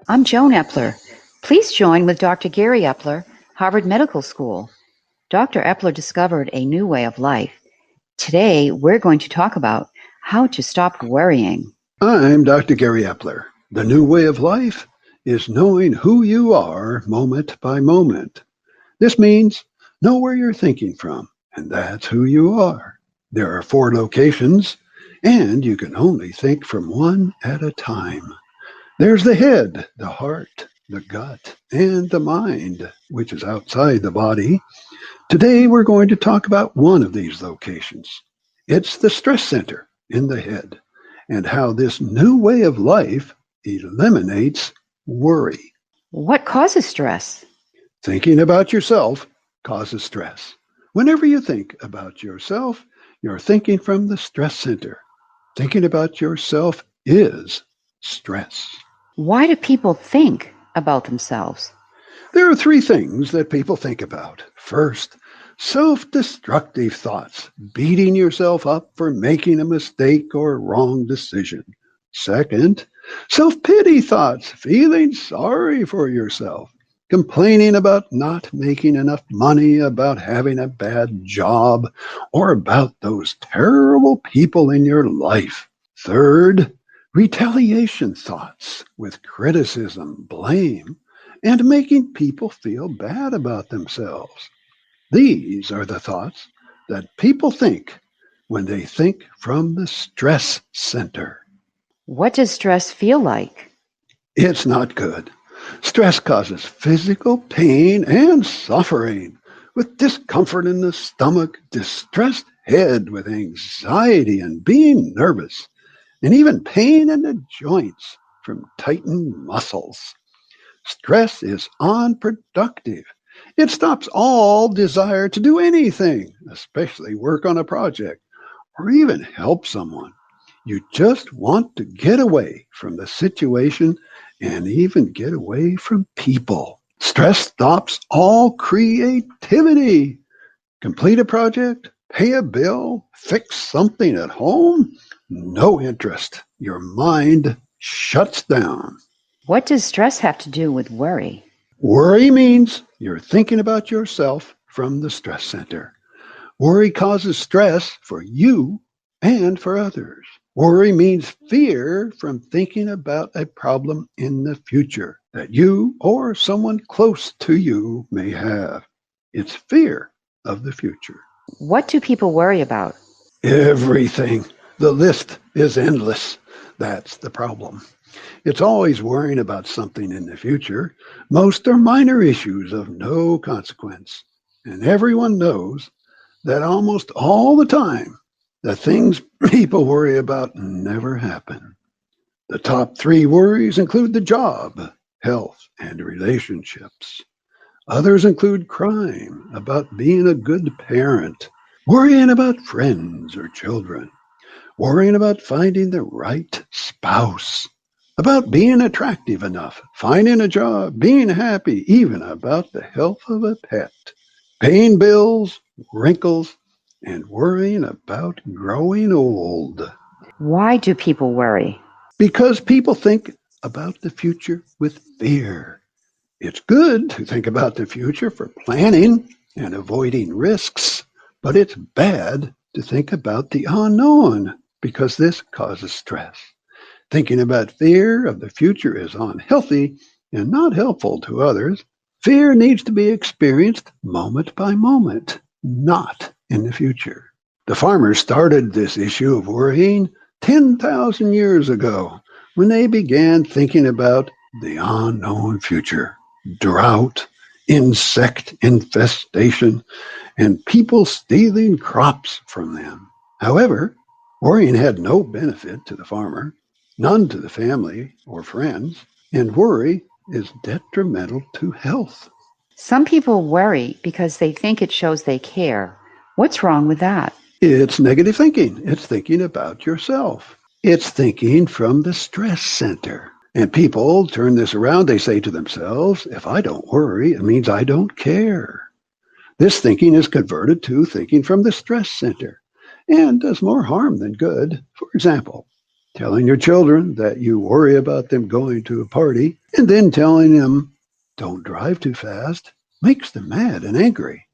I'm Joan Epler. Please join with Dr. Gary Epler, Harvard Medical School. Dr. Epler discovered a new way of life. Today, we're going to talk about how to stop worrying. I'm Dr. Gary Epler. The new way of life is knowing who you are moment by moment. This means know where you're thinking from, and that's who you are. There are 4 locations, and you can only think from one at a time. There's the head, the heart, the gut, and the mind, which is outside the body. Today, we're going to talk about one of these locations. It's the stress center in the head, and how this new way of life eliminates worry. What causes stress? Thinking about yourself causes stress. Whenever you think about yourself, you're thinking from the stress center. Thinking about yourself is stress. Why do people think about themselves? There are 3 things that people think about. First, self-destructive thoughts, beating yourself up for making a mistake or wrong decision. Second, self-pity thoughts, feeling sorry for yourself, complaining about not making enough money, about having a bad job, or about those terrible people in your life. Third, retaliation thoughts with criticism, blame, and making people feel bad about themselves. These are the thoughts that people think when they think from the stress center. What does stress feel like? It's not good. Stress causes physical pain and suffering, with discomfort in the stomach, distressed head with anxiety and being nervous, and even pain in the joints from tightened muscles. Stress is unproductive. It stops all desire to do anything, especially work on a project or even help someone. You just want to get away from the situation and even get away from people. Stress stops all creativity. Complete a project, pay a bill, fix something at home, no interest. Your mind shuts down. What does stress have to do with worry? Worry means you're thinking about yourself from the stress center. Worry causes stress for you and for others. Worry means fear from thinking about a problem in the future that you or someone close to you may have. It's fear of the future. What do people worry about? Everything. The list is endless. That's the problem. It's always worrying about something in the future. Most are minor issues of no consequence. And everyone knows that almost all the time, the things people worry about never happen. The top 3 worries include the job, health, and relationships. Others include crime, about being a good parent, worrying about friends or children, worrying about finding the right spouse, about being attractive enough, finding a job, being happy, even about the health of a pet, paying bills, wrinkles, and worrying about growing old. Why do people worry? Because people think about the future with fear. It's good to think about the future for planning and avoiding risks, but it's bad to think about the unknown because this causes stress. Thinking about fear of the future is unhealthy and not helpful to others. Fear needs to be experienced moment by moment, not in the future. The farmers started this issue of worrying 10,000 years ago when they began thinking about the unknown future, drought, insect infestation, and people stealing crops from them. However, worrying had no benefit to the farmer, none to the family or friends, and worry is detrimental to health. Some people worry because they think it shows they care. What's wrong with that? It's negative thinking. It's thinking about yourself. It's thinking from the stress center. And people turn this around. They say to themselves, if I don't worry, it means I don't care. This thinking is converted to thinking from the stress center and does more harm than good. For example, Telling your children that you worry about them going to a party and then telling them don't drive too fast makes them mad and angry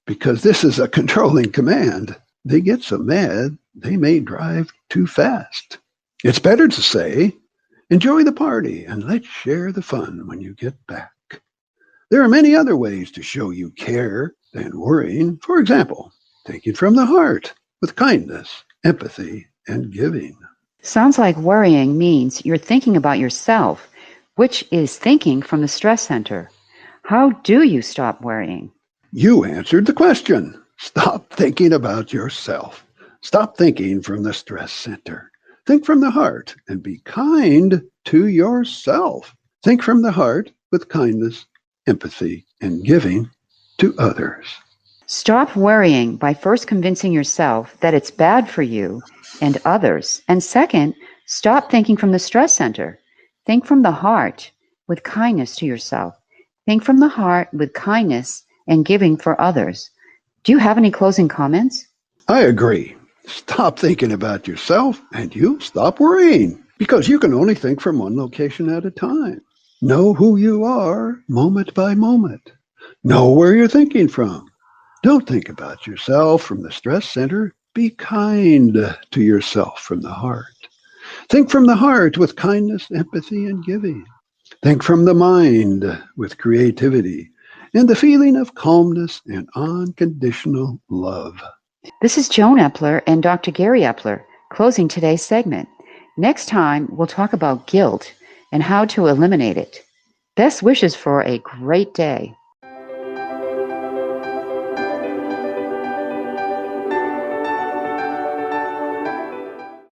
because this is a controlling command. They get so mad they may drive too fast. It's better to say, enjoy the party and let's share the fun when you get back. There are many other ways to show you care than worrying. For example, thinking from the heart with kindness, empathy, and giving. Sounds like worrying means you're thinking about yourself, which is thinking from the stress center. How do you stop worrying? You answered the question. Stop thinking about yourself. Stop thinking from the stress center. Think from the heart and be kind to yourself. Think from the heart with kindness, empathy, and giving to others. Stop worrying by first convincing yourself that it's bad for you and others. And second, stop thinking from the stress center. Think from the heart with kindness to yourself. Think from the heart with kindness and giving for others. Do you have any closing comments? I agree. Stop thinking about yourself and you'll stop worrying because you can only think from one location at a time. Know who you are moment by moment. Know where you're thinking from. Don't think about yourself from the stress center. Be kind to yourself from the heart. Think from the heart with kindness, empathy, and giving. Think from the mind with creativity and the feeling of calmness and unconditional love. This is Joan Epler and Dr. Gary Epler closing today's segment. Next time, we'll talk about guilt and how to eliminate it. Best wishes for a great day.